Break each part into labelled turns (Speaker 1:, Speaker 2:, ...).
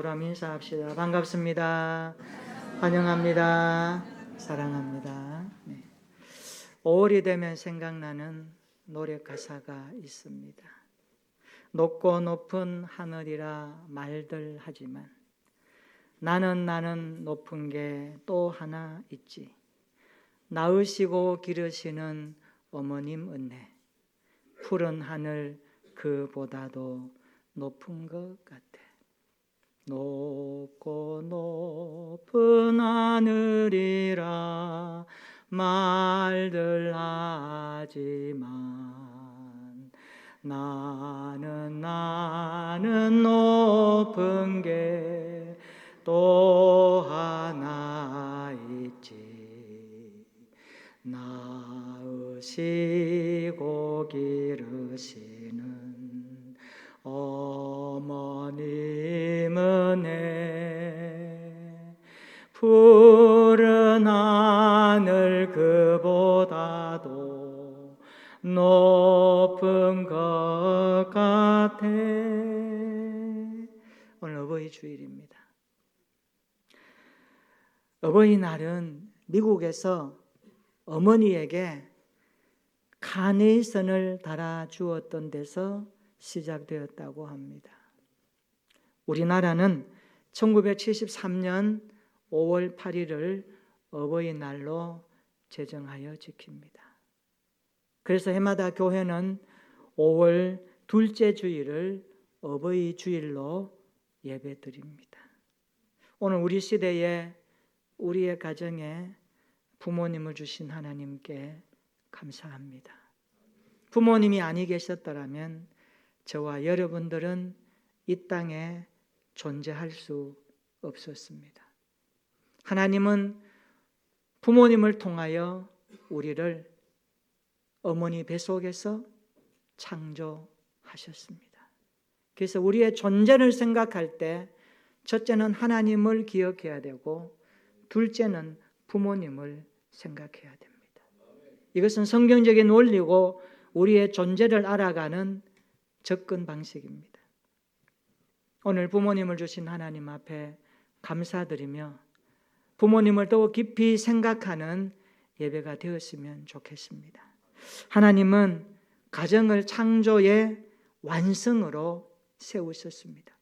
Speaker 1: 마음으로 한번 인사합시다. 반갑습니다. 환영합니다. 사랑합니다. 네. 5월이 되면 생각나는 노래 가사가 있습니다. 높고 높은 하늘이라 말들 하지만 나는 높은 게 또 하나 있지. 낳으시고 기르시는 어머님 은혜, 푸른 하늘 그보다도 높은 것 같아. 높고 높은 하늘이라 말들 하지만 나는 높은 게 또 하나 있지. 낳으시고 기르시는 어머님 은혜, 푸른 하늘 그보다도 높은 것 같아. 오늘 어버이 주일입니다. 어버이날은 미국에서 어머니에게 카네이션을 달아주었던 데서 시작되었다고 합니다. 우리나라는 1973년 5월 8일을 어버이날로 제정하여 지킵니다. 그래서 해마다 교회는 5월 둘째 주일을 어버이 주일로 예배드립니다. 오늘 우리 시대에 우리의 가정에 부모님을 주신 하나님께 감사합니다. 부모님이 아니 계셨더라면 저와 여러분들은 이 땅에 존재할 수 없었습니다. 하나님은 부모님을 통하여 우리를 어머니 뱃속에서 창조하셨습니다. 그래서 우리의 존재를 생각할 때 첫째는 하나님을 기억해야 되고 둘째는 부모님을 생각해야 됩니다. 이것은 성경적인 원리고 우리의 존재를 알아가는 접근 방식입니다. 오늘 부모님을 주신 하나님 앞에 감사드리며 부모님을 더욱 깊이 생각하는 예배가 되었으면 좋겠습니다. 하나님은 가정을 창조의 완성으로 세우셨습니다.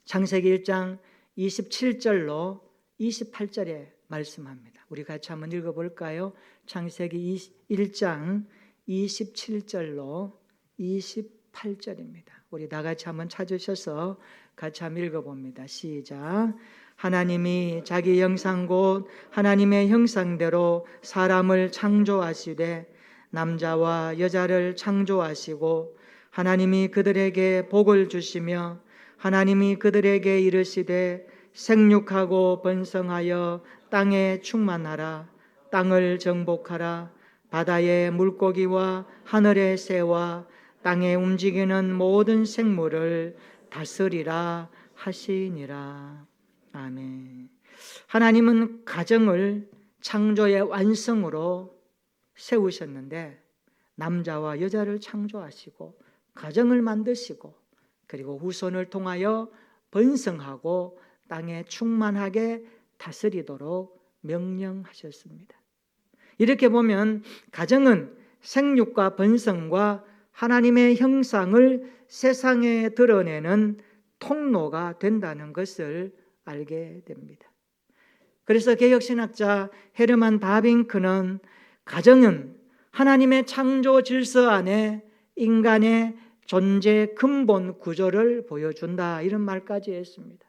Speaker 1: 창세기 1장 27절로 28절에 말씀합니다. 우리 같이 한번 읽어볼까요? 창세기 1장 27절로 28절입니다. 우리 다 같이 한번 찾으셔서 같이 한번 읽어봅니다. 시작. 하나님이 자기 형상 곧 하나님의 형상대로 사람을 창조하시되 남자와 여자를 창조하시고 하나님이 그들에게 복을 주시며 하나님이 그들에게 이르시되 생육하고 번성하여 땅에 충만하라. 땅을 정복하라. 바다의 물고기와 하늘의 새와 땅에 움직이는 모든 생물을 다스리라 하시니라. 아멘. 하나님은 가정을 창조의 완성으로 세우셨는데 남자와 여자를 창조하시고 가정을 만드시고 그리고 후손을 통하여 번성하고 땅에 충만하게 다스리도록 명령하셨습니다. 이렇게 보면 가정은 생육과 번성과 하나님의 형상을 세상에 드러내는 통로가 된다는 것을 알게 됩니다. 그래서 개혁신학자 헤르만 바빙크는 가정은 하나님의 창조 질서 안에 인간의 존재 근본 구조를 보여준다, 이런 말까지 했습니다.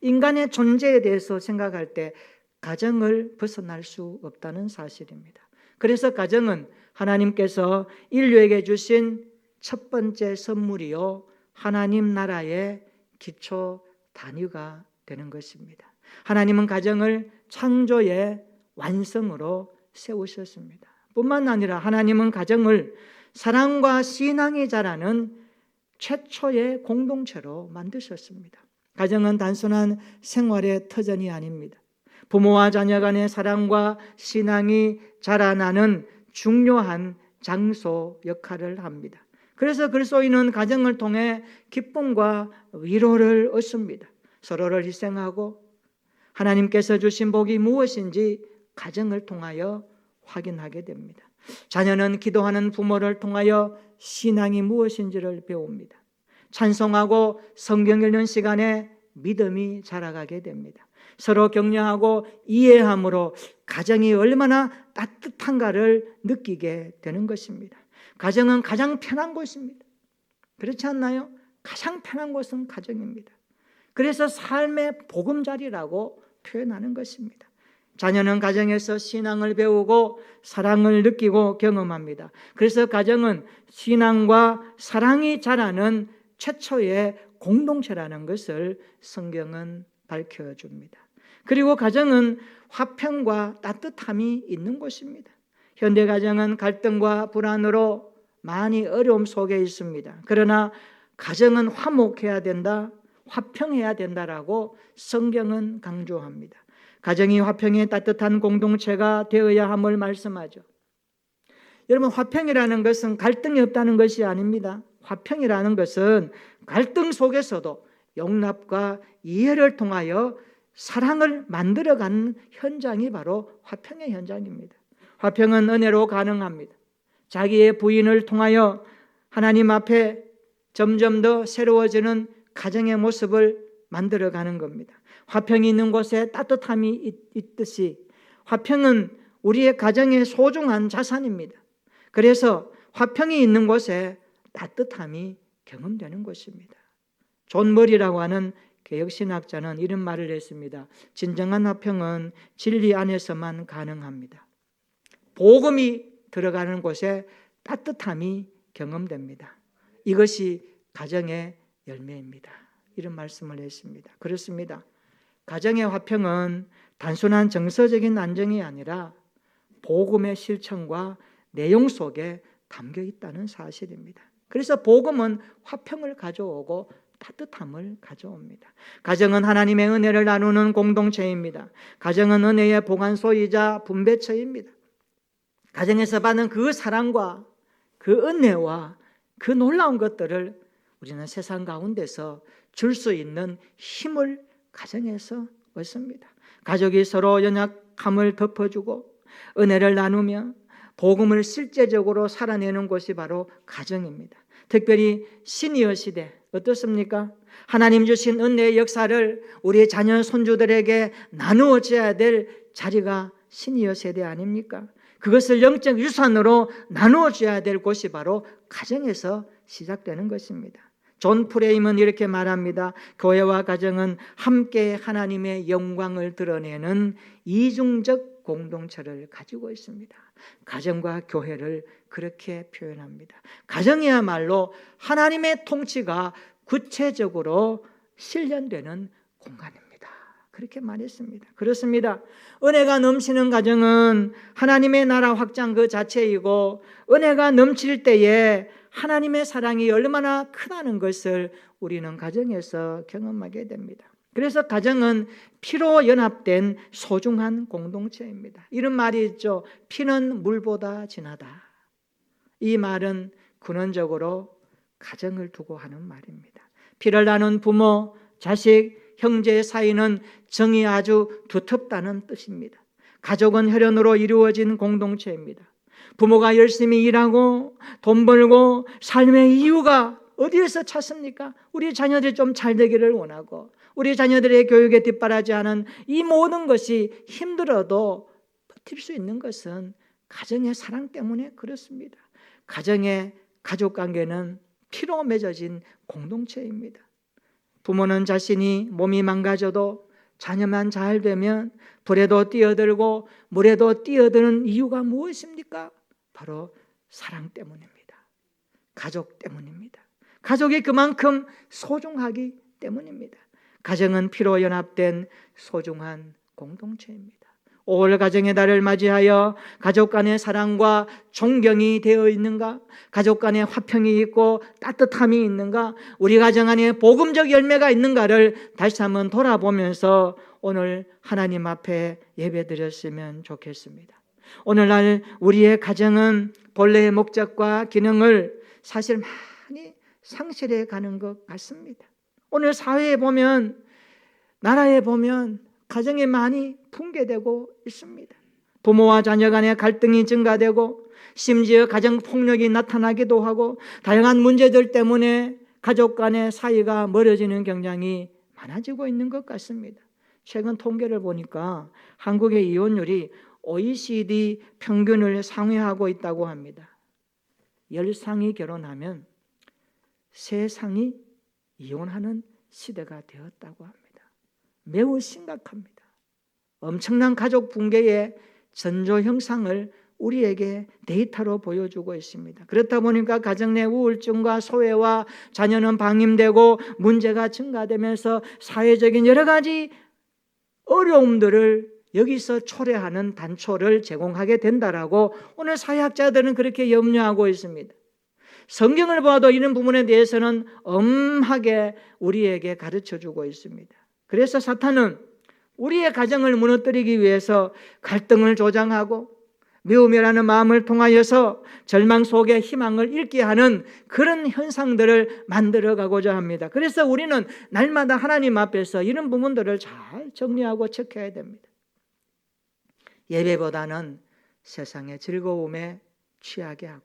Speaker 1: 인간의 존재에 대해서 생각할 때 가정을 벗어날 수 없다는 사실입니다. 그래서 가정은 하나님께서 인류에게 주신 첫 번째 선물이요 하나님 나라의 기초 단위가 되는 것입니다. 하나님은 가정을 창조의 완성으로 세우셨습니다. 뿐만 아니라 하나님은 가정을 사랑과 신앙이 자라는 최초의 공동체로 만드셨습니다. 가정은 단순한 생활의 터전이 아닙니다. 부모와 자녀 간의 사랑과 신앙이 자라나는 중요한 장소 역할을 합니다. 그래서 그리스도인은 가정을 통해 기쁨과 위로를 얻습니다. 서로를 희생하고 하나님께서 주신 복이 무엇인지 가정을 통하여 확인하게 됩니다. 자녀는 기도하는 부모를 통하여 신앙이 무엇인지를 배웁니다. 찬송하고 성경 읽는 시간에 믿음이 자라가게 됩니다. 서로 격려하고 이해함으로 가정이 얼마나 따뜻한가를 느끼게 되는 것입니다. 가정은 가장 편한 곳입니다. 그렇지 않나요? 가장 편한 곳은 가정입니다. 그래서 삶의 보금자리라고 표현하는 것입니다. 자녀는 가정에서 신앙을 배우고 사랑을 느끼고 경험합니다. 그래서 가정은 신앙과 사랑이 자라는 최초의 공동체라는 것을 성경은 밝혀줍니다. 그리고 가정은 화평과 따뜻함이 있는 곳입니다. 현대 가정은 갈등과 불안으로 많이 어려움 속에 있습니다. 그러나 가정은 화목해야 된다, 화평해야 된다라고 성경은 강조합니다. 가정이 화평의 따뜻한 공동체가 되어야 함을 말씀하죠. 여러분, 화평이라는 것은 갈등이 없다는 것이 아닙니다. 화평이라는 것은 갈등 속에서도 용납과 이해를 통하여 사랑을 만들어가는 현장이 바로 화평의 현장입니다. 화평은 은혜로 가능합니다. 자기의 부인을 통하여 하나님 앞에 점점 더 새로워지는 가정의 모습을 만들어가는 겁니다. 화평이 있는 곳에 따뜻함이 있듯이 화평은 우리의 가정의 소중한 자산입니다. 그래서 화평이 있는 곳에 따뜻함이 경험되는 것입니다. 존 머리라고 하는 개혁신학자는 이런 말을 했습니다. 진정한 화평은 진리 안에서만 가능합니다. 복음이 들어가는 곳에 따뜻함이 경험됩니다. 이것이 가정의 열매입니다. 이런 말씀을 했습니다. 그렇습니다. 가정의 화평은 단순한 정서적인 안정이 아니라 복음의 실천과 내용 속에 담겨 있다는 사실입니다. 그래서 복음은 화평을 가져오고 따뜻함을 가져옵니다. 가정은 하나님의 은혜를 나누는 공동체입니다. 가정은 은혜의 보관소이자 분배처입니다. 가정에서 받는 그 사랑과 그 은혜와 그 놀라운 것들을 우리는 세상 가운데서 줄 수 있는 힘을 가정에서 얻습니다. 가족이 서로 연약함을 덮어주고 은혜를 나누며 복음을 실제적으로 살아내는 곳이 바로 가정입니다. 특별히 시니어 시대 어떻습니까? 하나님 주신 은혜의 역사를 우리 자녀 손주들에게 나누어져야 될 자리가 시니어 세대 아닙니까? 그것을 영적 유산으로 나누어줘야 될 곳이 바로 가정에서 시작되는 것입니다. 존 프레임은 이렇게 말합니다. 교회와 가정은 함께 하나님의 영광을 드러내는 이중적 공동체를 가지고 있습니다. 가정과 교회를 그렇게 표현합니다. 가정이야말로 하나님의 통치가 구체적으로 실현되는 공간입니다. 그렇게 말했습니다. 그렇습니다. 은혜가 넘치는 가정은 하나님의 나라 확장 그 자체이고, 은혜가 넘칠 때에 하나님의 사랑이 얼마나 크다는 것을 우리는 가정에서 경험하게 됩니다. 그래서 가정은 피로 연합된 소중한 공동체입니다. 이런 말이 있죠. 피는 물보다 진하다. 이 말은 근원적으로 가정을 두고 하는 말입니다. 피를 나눈 부모, 자식, 형제 사이는 정이 아주 두텁다는 뜻입니다. 가족은 혈연으로 이루어진 공동체입니다. 부모가 열심히 일하고 돈 벌고 삶의 이유가 어디에서 찾습니까? 우리 자녀들이 좀 잘 되기를 원하고 우리 자녀들의 교육에 뒷바라지하는 이 모든 것이 힘들어도 버틸 수 있는 것은 가정의 사랑 때문에 그렇습니다. 가정의 가족관계는 피로 맺어진 공동체입니다. 부모는 자신이 몸이 망가져도 자녀만 잘 되면 불에도 뛰어들고 물에도 뛰어드는 이유가 무엇입니까? 바로 사랑 때문입니다. 가족 때문입니다. 가족이 그만큼 소중하기 때문입니다. 가정은 피로 연합된 소중한 공동체입니다. 5월 가정의 달을 맞이하여 가족 간의 사랑과 존경이 되어 있는가? 가족 간의 화평이 있고 따뜻함이 있는가? 우리 가정 안에 복음적 열매가 있는가를 다시 한번 돌아보면서 오늘 하나님 앞에 예배드렸으면 좋겠습니다. 오늘날 우리의 가정은 본래의 목적과 기능을 사실 많이 상실해 가는 것 같습니다. 오늘 사회에 보면 나라에 보면 가정이 많이 붕괴되고 있습니다. 부모와 자녀 간의 갈등이 증가되고 심지어 가정폭력이 나타나기도 하고 다양한 문제들 때문에 가족 간의 사이가 멀어지는 경향이 많아지고 있는 것 같습니다. 최근 통계를 보니까 한국의 이혼율이 OECD 평균을 상회하고 있다고 합니다. 10상이 결혼하면 3상이 이혼하는 시대가 되었다고 합니다. 매우 심각합니다. 엄청난 가족 붕괴의 전조 형상을 우리에게 데이터로 보여주고 있습니다. 그렇다 보니까 가정 내 우울증과 소외와 자녀는 방임되고 문제가 증가되면서 사회적인 여러 가지 어려움들을 여기서 초래하는 단초를 제공하게 된다라고 오늘 사회학자들은 그렇게 염려하고 있습니다. 성경을 봐도 이런 부분에 대해서는 엄하게 우리에게 가르쳐주고 있습니다. 그래서 사탄은 우리의 가정을 무너뜨리기 위해서 갈등을 조장하고 미움이라는 마음을 통하여서 절망 속에 희망을 잃게 하는 그런 현상들을 만들어가고자 합니다. 그래서 우리는 날마다 하나님 앞에서 이런 부분들을 잘 정리하고 체크해야 됩니다. 예배보다는 세상의 즐거움에 취하게 하고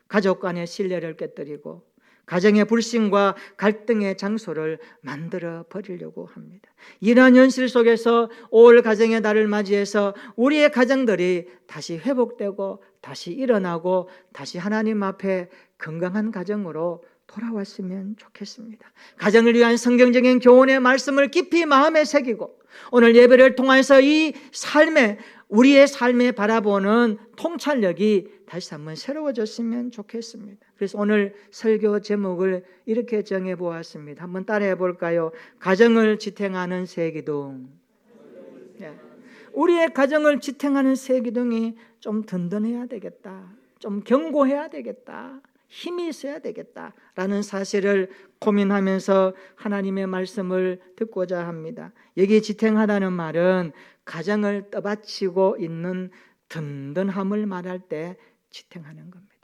Speaker 1: 가족 간의 신뢰를 깨뜨리고 가정의 불신과 갈등의 장소를 만들어 버리려고 합니다. 이러한 현실 속에서 올 가정의 달을 맞이해서 우리의 가정들이 다시 회복되고 다시 일어나고 다시 하나님 앞에 건강한 가정으로 돌아왔으면 좋겠습니다. 가정을 위한 성경적인 교훈의 말씀을 깊이 마음에 새기고 오늘 예배를 통해서 이 삶에 우리의 삶에 바라보는 통찰력이 다시 한번 새로워졌으면 좋겠습니다. 그래서 오늘 설교 제목을 이렇게 정해보았습니다. 한번 따라해 볼까요? 가정을 지탱하는 새 기둥. 우리의 가정을 지탱하는 새 기둥이 좀 든든해야 되겠다, 좀 견고해야 되겠다, 힘이 있어야 되겠다라는 사실을 고민하면서 하나님의 말씀을 듣고자 합니다. 여기 지탱하다는 말은 가정을 떠받치고 있는 든든함을 말할 때 지탱하는 겁니다.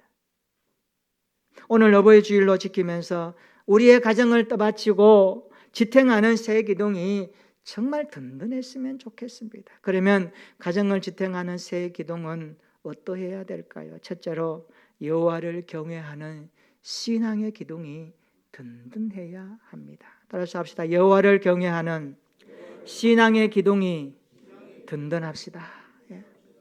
Speaker 1: 오늘 어버이 주일로 지키면서 우리의 가정을 떠받치고 지탱하는 새 기둥이 정말 든든했으면 좋겠습니다. 그러면 가정을 지탱하는 새 기둥은 어떠해야 될까요? 첫째로 여호와를 경외하는 신앙의 기둥이 든든해야 합니다. 따라서 합시다. 여호와를 경외하는 신앙의 기둥이 든든합시다.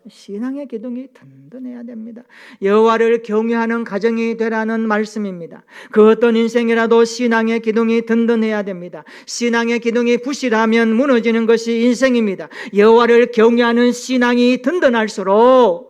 Speaker 1: 신앙의 기둥이 든든해야 됩니다. 여호와를 경외하는 가정이 되라는 말씀입니다. 그 어떤 인생이라도 신앙의 기둥이 든든해야 됩니다. 신앙의 기둥이 부실하면 무너지는 것이 인생입니다. 여호와를 경외하는 신앙이 든든할수록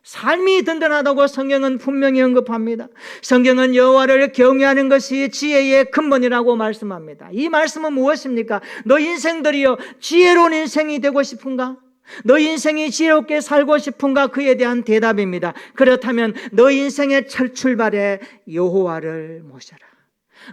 Speaker 1: 삶이 든든하다고 성경은 분명히 언급합니다. 성경은 여호와를 경외하는 것이 지혜의 근본이라고 말씀합니다. 이 말씀은 무엇입니까? 너 인생들이여 지혜로운 인생이 되고 싶은가? 너 인생이 지혜롭게 살고 싶은가? 그에 대한 대답입니다. 그렇다면 너 인생의 첫 출발에 여호와를 모셔라.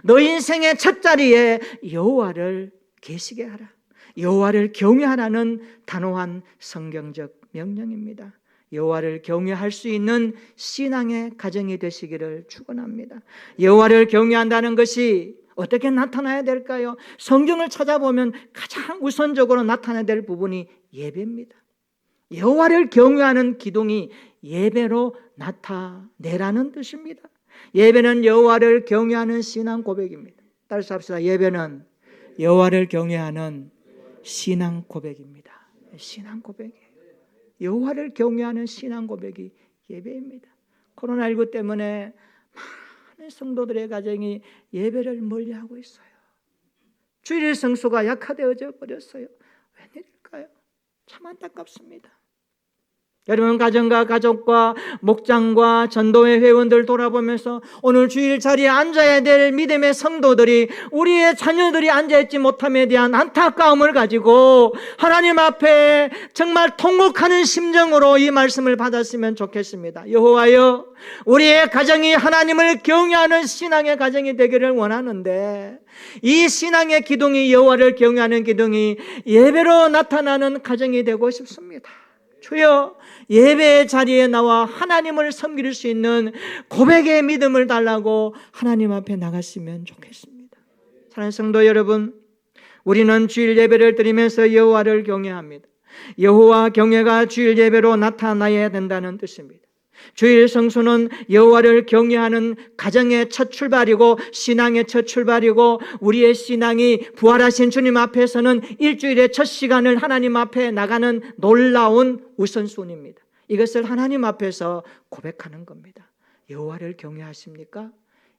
Speaker 1: 너 인생의 첫 자리에 여호와를 계시게 하라. 여호와를 경외하라는 단호한 성경적 명령입니다. 여호와를 경외할 수 있는 신앙의 가정이 되시기를 축원합니다. 여호와를 경외한다는 것이 어떻게 나타나야 될까요? 성경을 찾아보면 가장 우선적으로 나타나야 될 부분이 예배입니다. 여호와를 경외하는 기둥이 예배로 나타내라는 뜻입니다. 예배는 여호와를 경외하는 신앙 고백입니다. 따라서 합시다. 예배는 여호와를 경외하는 신앙 고백입니다. 신앙 고백이에요. 여호와를 경외하는 신앙 고백이 예배입니다. 코로나19 때문에 많은 성도들의 가정이 예배를 멀리하고 있어요. 주일 성수가 약화되어져 버렸어요. 웬일일까요? 참 안타깝습니다. 여러분 가정과 가족과 목장과 전도회 회원들 돌아보면서 오늘 주일 자리에 앉아야 될 믿음의 성도들이 우리의 자녀들이 앉아있지 못함에 대한 안타까움을 가지고 하나님 앞에 정말 통곡하는 심정으로 이 말씀을 받았으면 좋겠습니다. 여호와여, 우리의 가정이 하나님을 경외하는 신앙의 가정이 되기를 원하는데 이 신앙의 기둥이 여호와를 경외하는 기둥이 예배로 나타나는 가정이 되고 싶습니다. 주여, 예배의 자리에 나와 하나님을 섬길 수 있는 고백의 믿음을 달라고 하나님 앞에 나갔으면 좋겠습니다. 사랑하는 성도 여러분, 우리는 주일 예배를 드리면서 여호와를 경외합니다. 여호와 경외가 주일 예배로 나타나야 된다는 뜻입니다. 주일 성수는 여호와를 경외하는 가정의 첫 출발이고 신앙의 첫 출발이고, 우리의 신앙이 부활하신 주님 앞에서는 일주일의 첫 시간을 하나님 앞에 나가는 놀라운 우선순위입니다. 이것을 하나님 앞에서 고백하는 겁니다. 여호와를 경외하십니까?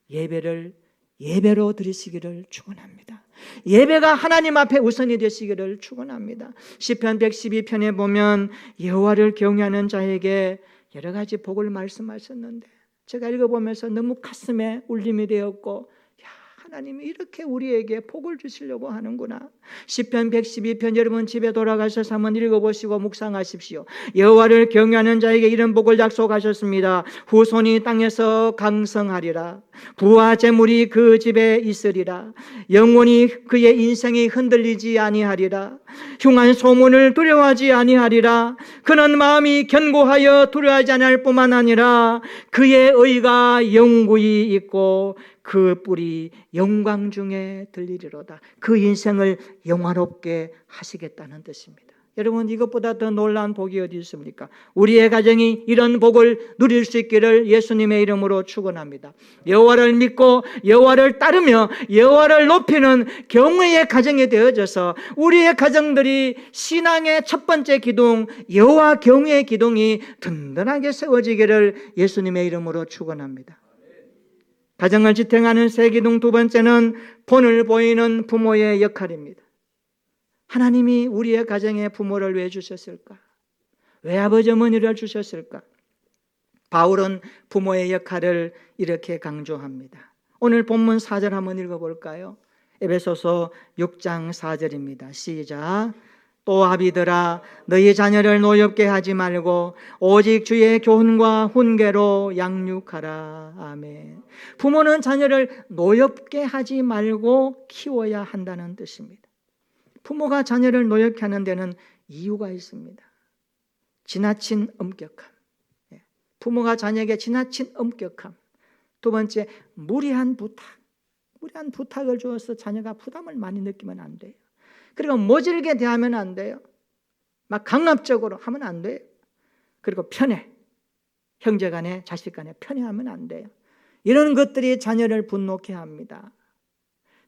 Speaker 1: 예배를 예배로 드리시기를 축원합니다. 예배가 하나님 앞에 우선이 되시기를 축원합니다. 시편 112편에 보면 여호와를 경외하는 자에게 여러 가지 복을 말씀하셨는데, 제가 읽어보면서 너무 가슴에 울림이 되었고, 하나님이 이렇게 우리에게 복을 주시려고 하는구나. 시편 112편 여러분 집에 돌아가셔서 한번 읽어보시고 묵상하십시오. 여호와를 경외하는 자에게 이런 복을 약속하셨습니다. 후손이 땅에서 강성하리라. 부와 재물이 그 집에 있으리라. 영원히 그의 인생이 흔들리지 아니하리라. 흉한 소문을 두려워하지 아니하리라. 그는 마음이 견고하여 두려워하지 않을 뿐만 아니라 그의 의가 영구히 있고 그 뿔이 영광 중에 들리리로다. 그 인생을 영화롭게 하시겠다는 뜻입니다. 여러분, 이것보다 더 놀라운 복이 어디 있습니까? 우리의 가정이 이런 복을 누릴 수 있기를 예수님의 이름으로 축원합니다. 여호와를 믿고 여호와를 따르며 여호와를 높이는 경외의 가정이 되어져서 우리의 가정들이 신앙의 첫 번째 기둥, 여호와 경외의 기둥이 든든하게 세워지기를 예수님의 이름으로 축원합니다. 가정을 지탱하는 새 기둥 두 번째는 본을 보이는 부모의 역할입니다. 하나님이 우리의 가정에 부모를 왜 주셨을까? 왜 아버지 어머니를 주셨을까? 바울은 부모의 역할을 이렇게 강조합니다. 오늘 본문 4절 한번 읽어볼까요? 에베소서 6장 4절입니다. 시작. 또 아비들아 너희 자녀를 노엽게 하지 말고 오직 주의 교훈과 훈계로 양육하라. 아멘. 부모는 자녀를 노엽게 하지 말고 키워야 한다는 뜻입니다. 부모가 자녀를 노엽게 하는 데는 이유가 있습니다. 지나친 엄격함. 부모가 자녀에게 지나친 엄격함. 두 번째, 무리한 부탁. 무리한 부탁을 주어서 자녀가 부담을 많이 느끼면 안 돼요. 그리고 모질게 대하면 안 돼요. 막 강압적으로 하면 안 돼요. 그리고 편애, 형제 간에 자식 간에 편애하면 안 돼요. 이런 것들이 자녀를 분노케 합니다.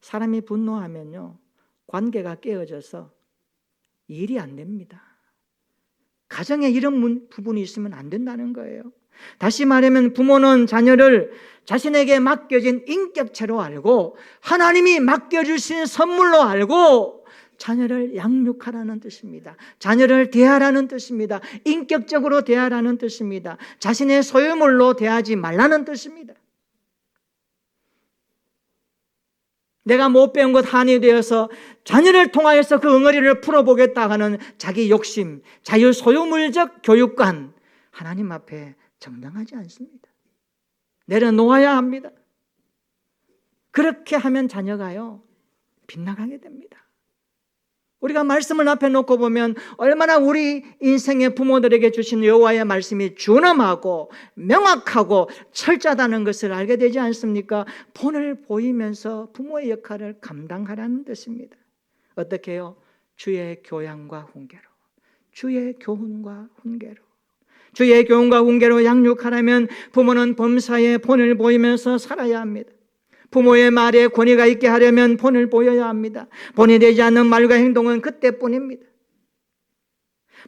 Speaker 1: 사람이 분노하면요, 관계가 깨어져서 일이 안 됩니다. 가정에 이런 부분이 있으면 안 된다는 거예요. 다시 말하면 부모는 자녀를 자신에게 맡겨진 인격체로 알고 하나님이 맡겨주신 선물로 알고 자녀를 양육하라는 뜻입니다. 자녀를 대하라는 뜻입니다. 인격적으로 대하라는 뜻입니다. 자신의 소유물로 대하지 말라는 뜻입니다. 내가 못 배운 것 한이 되어서 자녀를 통하여서 그 응어리를 풀어보겠다 하는 자기 욕심, 자유 소유물적 교육관, 하나님 앞에 정당하지 않습니다. 내려놓아야 합니다. 그렇게 하면 자녀가요, 빗나가게 됩니다. 우리가 말씀을 앞에 놓고 보면 얼마나 우리 인생의 부모들에게 주신 여호와의 말씀이 준엄하고 명확하고 철저하다는 것을 알게 되지 않습니까? 본을 보이면서 부모의 역할을 감당하라는 뜻입니다. 어떻게 해요? 주의 교양과 훈계로, 주의 교훈과 훈계로, 주의 교훈과 훈계로 양육하려면 부모는 범사에 본을 보이면서 살아야 합니다. 부모의 말에 권위가 있게 하려면 본을 보여야 합니다. 본이 되지 않는 말과 행동은 그때뿐입니다.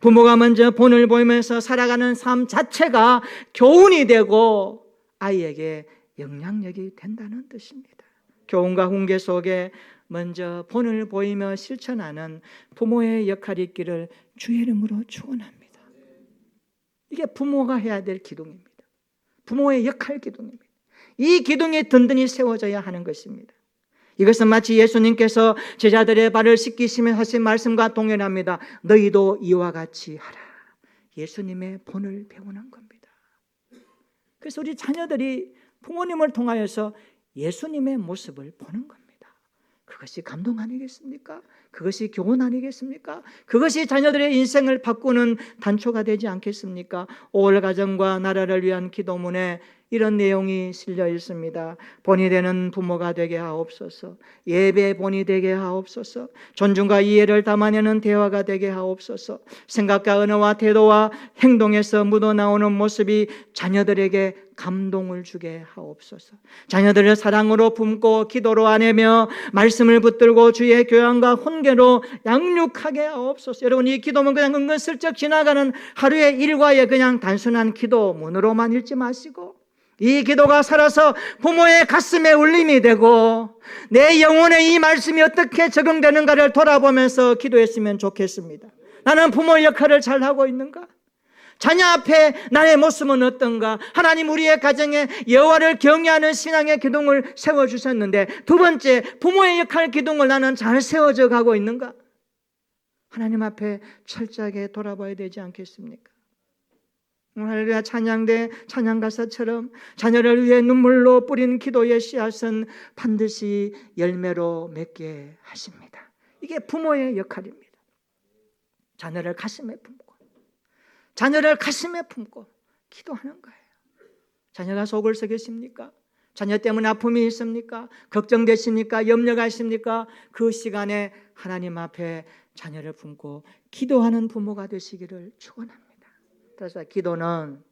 Speaker 1: 부모가 먼저 본을 보이면서 살아가는 삶 자체가 교훈이 되고 아이에게 영향력이 된다는 뜻입니다. 교훈과 훈계 속에 먼저 본을 보이며 실천하는 부모의 역할이 있기를 주의 이름으로 축원합니다. 이게 부모가 해야 될 기둥입니다. 부모의 역할 기둥입니다. 이 기둥이 든든히 세워져야 하는 것입니다. 이것은 마치 예수님께서 제자들의 발을 씻기시며 하신 말씀과 동일합니다. 너희도 이와 같이 하라. 예수님의 본을 배우는 겁니다. 그래서 우리 자녀들이 부모님을 통하여서 예수님의 모습을 보는 겁니다. 그것이 감동 아니겠습니까? 그것이 교훈 아니겠습니까? 그것이 자녀들의 인생을 바꾸는 단초가 되지 않겠습니까? 올 가정과 나라를 위한 기도문에 이런 내용이 실려 있습니다. 본이 되는 부모가 되게 하옵소서. 예배 본이 되게 하옵소서. 존중과 이해를 담아내는 대화가 되게 하옵소서. 생각과 언어와 태도와 행동에서 묻어나오는 모습이 자녀들에게 감동을 주게 하옵소서. 자녀들을 사랑으로 품고 기도로 안으며 말씀을 붙들고 주의 교양과 훈계로 양육하게 하옵소서. 여러분, 이 기도문 그냥 은근슬쩍 지나가는 하루의 일과에 그냥 단순한 기도문으로만 읽지 마시고 이 기도가 살아서 부모의 가슴에 울림이 되고 내 영혼에 이 말씀이 어떻게 적용되는가를 돌아보면서 기도했으면 좋겠습니다. 나는 부모 역할을 잘하고 있는가? 자녀 앞에 나의 모습은 어떤가? 하나님 우리의 가정에 여호와를 경외하는 신앙의 기둥을 세워주셨는데 두 번째, 부모의 역할 기둥을 나는 잘 세워져 가고 있는가? 하나님 앞에 철저하게 돌아봐야 되지 않겠습니까? 할렐루야. 찬양대 찬양가사처럼 자녀를 위해 눈물로 뿌린 기도의 씨앗은 반드시 열매로 맺게 하십니다. 이게 부모의 역할입니다. 자녀를 가슴에 품고 기도하는 거예요. 자녀가 속을 썩이십니까? 자녀 때문에 아픔이 있습니까? 걱정되십니까? 염려가 있습니까? 그 시간에 하나님 앞에 자녀를 품고 기도하는 부모가 되시기를 축원합니다. 그래서 기도는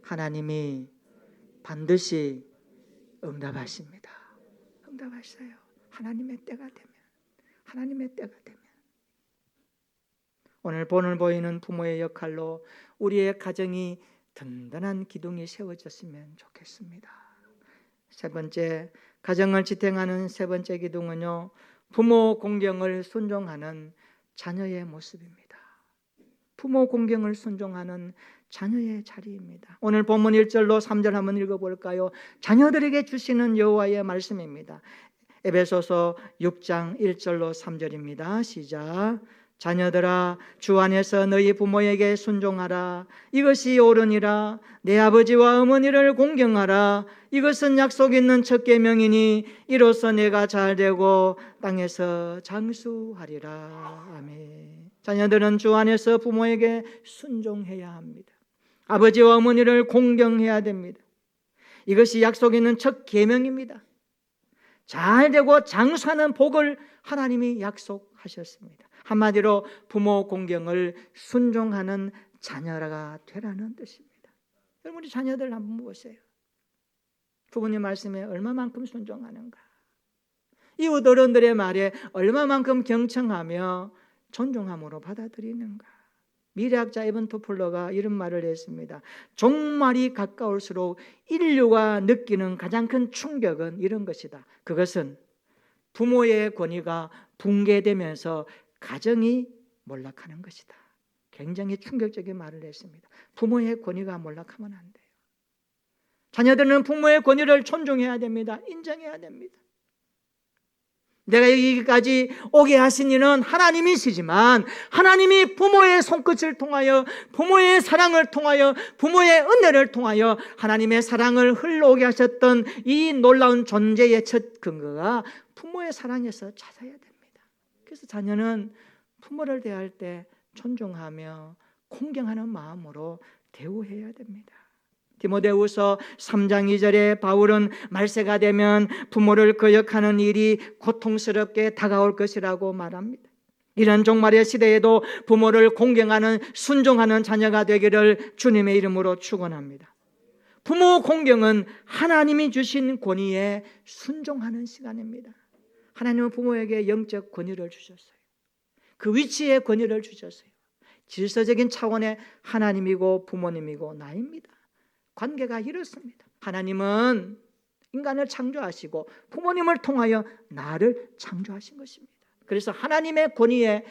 Speaker 1: 하나님이 반드시 응답하십니다. 응답하셔요. 하나님의 때가 되면. 오늘 본을 보이는 부모의 역할로 우리의 가정이 든든한 기둥이 세워졌으면 좋겠습니다. 세 번째, 가정을 지탱하는 세 번째 기둥은요, 부모 공경을 순종하는 자녀의 모습입니다. 부모 공경을 순종하는 자녀의 자리입니다. 오늘 본문 1절로 3절 한번 읽어볼까요? 자녀들에게 주시는 여호와의 말씀입니다. 에베소서 6장 1절로 3절입니다. 시작. 자녀들아, 주 안에서 너희 부모에게 순종하라. 이것이 옳으니라. 내 아버지와 어머니를 공경하라. 이것은 약속 있는 첫 계명이니 이로써 내가 잘되고 땅에서 장수하리라. 아멘. 자녀들은 주 안에서 부모에게 순종해야 합니다. 아버지와 어머니를 공경해야 됩니다. 이것이 약속 있는 첫 계명입니다. 잘되고 장수하는 복을 하나님이 약속하셨습니다. 한마디로 부모 공경을 순종하는 자녀가 되라는 뜻입니다. 여러분, 우리 자녀들 한번 보세요. 부모님 말씀에 얼마만큼 순종하는가? 이웃 어른들의 말에 얼마만큼 경청하며 존중함으로 받아들이는가? 미래학자 에번 토플러가 이런 말을 했습니다. 종말이 가까울수록 인류가 느끼는 가장 큰 충격은 이런 것이다. 그것은 부모의 권위가 붕괴되면서 가정이 몰락하는 것이다. 굉장히 충격적인 말을 했습니다. 부모의 권위가 몰락하면 안 돼요. 자녀들은 부모의 권위를 존중해야 됩니다. 인정해야 됩니다. 내가 여기까지 오게 하신 이는 하나님이시지만 하나님이 부모의 손끝을 통하여 부모의 사랑을 통하여 부모의 은혜를 통하여 하나님의 사랑을 흘러오게 하셨던 이 놀라운 존재의 첫 근거가 부모의 사랑에서 찾아야 됩니다. 그래서 자녀는 부모를 대할 때 존중하며 공경하는 마음으로 대우해야 됩니다. 디모데후서 3장 2절에 바울은 말세가 되면 부모를 거역하는 일이 고통스럽게 다가올 것이라고 말합니다. 이런 종말의 시대에도 부모를 공경하는 순종하는 자녀가 되기를 주님의 이름으로 축원합니다. 부모 공경은 하나님이 주신 권위에 순종하는 시간입니다. 하나님은 부모에게 영적 권위를 주셨어요. 그 위치에 권위를 주셨어요. 질서적인 차원의 하나님이고 부모님이고 나입니다. 관계가 이렇습니다. 하나님은 인간을 창조하시고 부모님을 통하여 나를 창조하신 것입니다. 그래서 하나님의 권위에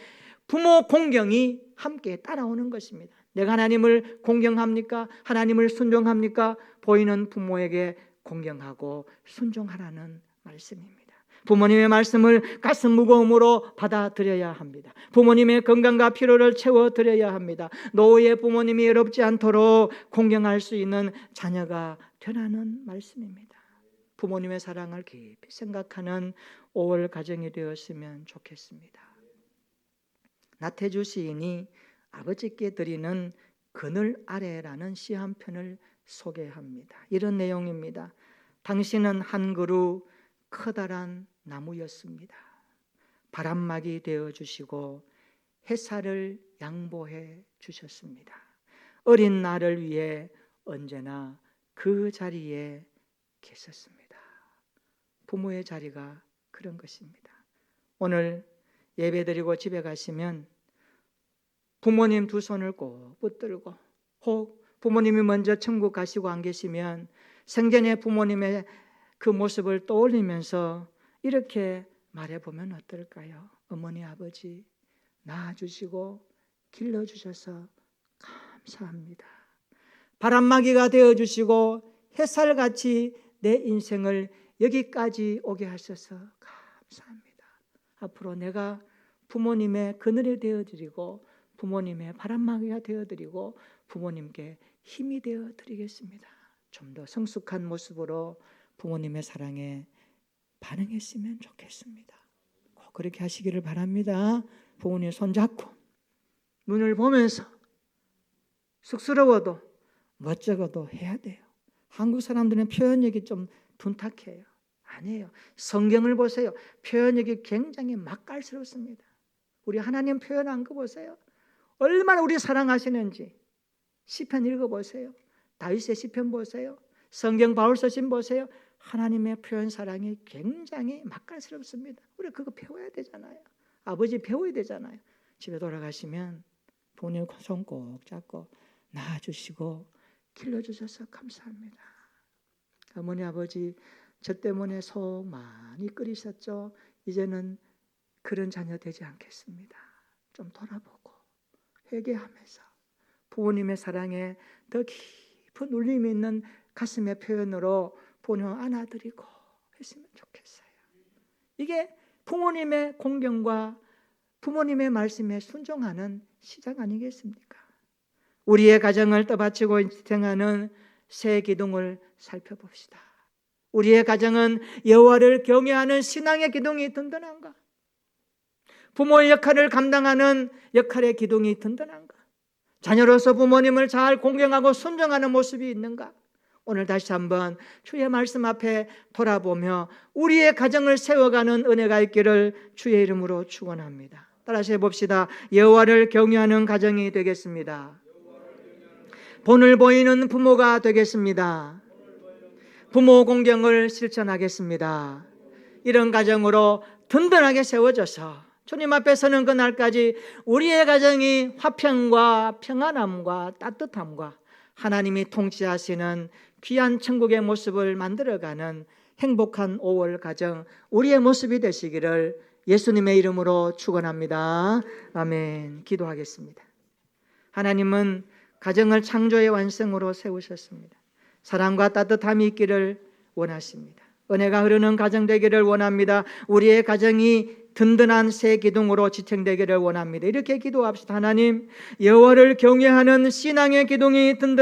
Speaker 1: 부모 공경이 함께 따라오는 것입니다. 내가 하나님을 공경합니까? 하나님을 순종합니까? 보이는 부모에게 공경하고 순종하라는 말씀입니다. 부모님의 말씀을 가슴 무거움으로 받아들여야 합니다. 부모님의 건강과 필요를 채워드려야 합니다. 노후에 부모님이 외롭지 않도록 공경할 수 있는 자녀가 되라는 말씀입니다. 부모님의 사랑을 깊이 생각하는 5월 가정이 되었으면 좋겠습니다. 나태주 시인이 아버지께 드리는 그늘 아래라는 시 한 편을 소개합니다. 이런 내용입니다. 당신은 한 그루 커다란 나무였습니다. 바람막이 되어주시고 햇살을 양보해 주셨습니다. 어린 나를 위해 언제나 그 자리에 계셨습니다. 부모의 자리가 그런 것입니다. 오늘 예배드리고 집에 가시면 부모님 두 손을 꼭 붙들고, 혹 부모님이 먼저 천국 가시고 안 계시면 생전의 부모님의 그 모습을 떠올리면서 이렇게 말해보면 어떨까요? 어머니 아버지 낳아주시고 길러주셔서 감사합니다. 바람막이가 되어주시고 햇살같이 내 인생을 여기까지 오게 하셔서 감사합니다. 앞으로 내가 부모님의 그늘이 되어드리고 부모님의 바람막이가 되어드리고 부모님께 힘이 되어드리겠습니다. 좀 더 성숙한 모습으로 부모님의 사랑에 반응했으면 좋겠습니다. 꼭 그렇게 하시기를 바랍니다. 부모님 손잡고 눈을 보면서 쑥스러워도 멋쩍어도 해야 돼요. 한국 사람들은 표현력이 좀 둔탁해요. 아니에요. 성경을 보세요. 표현력이 굉장히 맛깔스럽습니다. 우리 하나님 표현한 거 보세요. 얼마나 우리 사랑하시는지. 시편 읽어보세요. 다윗의 시편 보세요. 성경 바울서신 보세요. 하나님의 표현 사랑이 굉장히 맛깔스럽습니다. 우리 그거 배워야 되잖아요. 아버지 배워야 되잖아요. 집에 돌아가시면 부모님 손 꼭 잡고 낳아주시고 길러주셔서 감사합니다. 어머니 아버지 저 때문에 속 많이 끓이셨죠. 이제는 그런 자녀 되지 않겠습니다. 좀 돌아보고 회개하면서 부모님의 사랑에 더 깊은 울림이 있는 가슴의 표현으로 부모님을 안아드리고 했으면 좋겠어요. 이게 부모님의 공경과 부모님의 말씀에 순종하는 시작 아니겠습니까? 우리의 가정을 떠받치고 지탱하는 새 기둥을 살펴봅시다. 우리의 가정은 여호와를 경외하는 신앙의 기둥이 든든한가? 부모의 역할을 감당하는 역할의 기둥이 든든한가? 자녀로서 부모님을 잘 공경하고 순종하는 모습이 있는가? 오늘 다시 한번 주의 말씀 앞에 돌아보며 우리의 가정을 세워가는 은혜가 있기를 주의 이름으로 축원합니다. 따라서 해봅시다. 여호와를 경외하는 가정이 되겠습니다. 본을 보이는 부모가 되겠습니다. 부모 공경을 실천하겠습니다. 이런 가정으로 든든하게 세워져서 주님 앞에 서는 그날까지 우리의 가정이 화평과 평안함과 따뜻함과 하나님이 통치하시는 귀한 천국의 모습을 만들어가는 행복한 5월 가정 우리의 모습이 되시기를 예수님의 이름으로 축원합니다. 아멘. 기도하겠습니다. 하나님은 가정을 창조의 완성으로 세우셨습니다. 사랑과 따뜻함이 있기를 원하십니다. 은혜가 흐르는 가정 되기를 원합니다. 우리의 가정이 든든한 새 기둥으로 지탱되기를 원합니다. 이렇게 기도합시다. 하나님, 여호와를 경외하는 신앙의 기둥이 든든